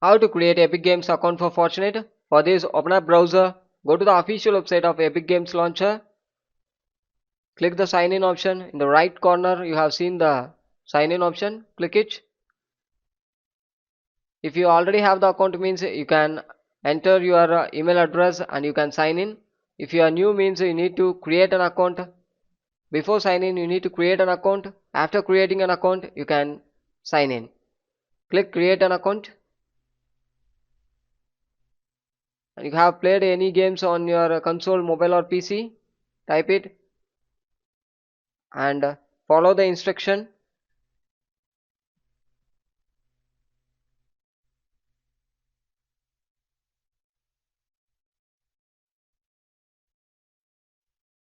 How to create Epic Games account for Fortnite? For this, open up browser, go to the official website of Epic Games Launcher, click the sign in option. In the right corner, you have seen the sign in option. Click it. If you already have the account means you can enter your email address and you can sign in. If you are new means you need to create an account. Before sign in, you need to create an account. After creating an account, you can sign in. Click create an account. And you have played any games on your console, mobile or PC, type it and follow the instruction.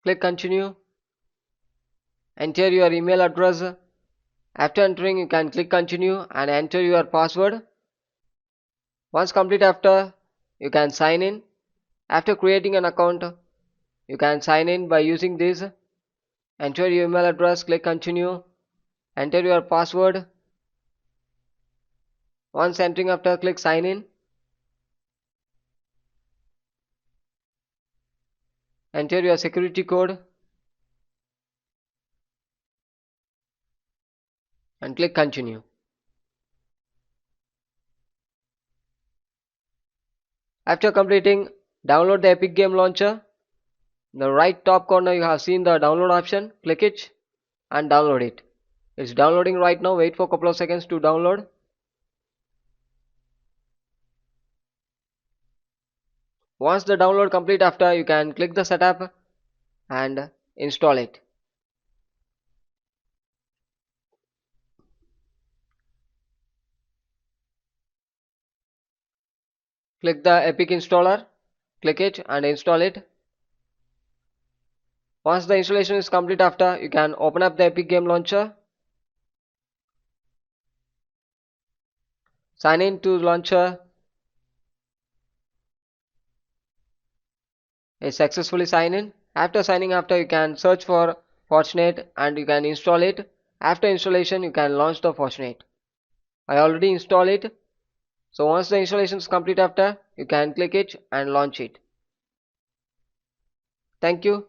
Click continue. Enter your email address. After entering, you can click continue and enter your password. Once complete after, you can sign in. After creating an account, you can sign in by using this. Enter your email address, click continue, enter your password. Once entering after, click sign in. Enter your security code and click continue. After completing, download the Epic Game Launcher. In the right top corner, you have seen the download option. Click it and download it. It's downloading right now. Wait for a couple of seconds to download. Once the download complete after, you can click the setup and install it. Click the Epic installer, click it and install it. Once the installation is complete after, you can open up the Epic Game Launcher. Sign in to launcher. Is successfully sign in. After signing after, you can search for Fortnite and you can install it. After installation, you can launch the Fortnite. I already installed it. So once the installation is complete after, you can click it and launch it. Thank you.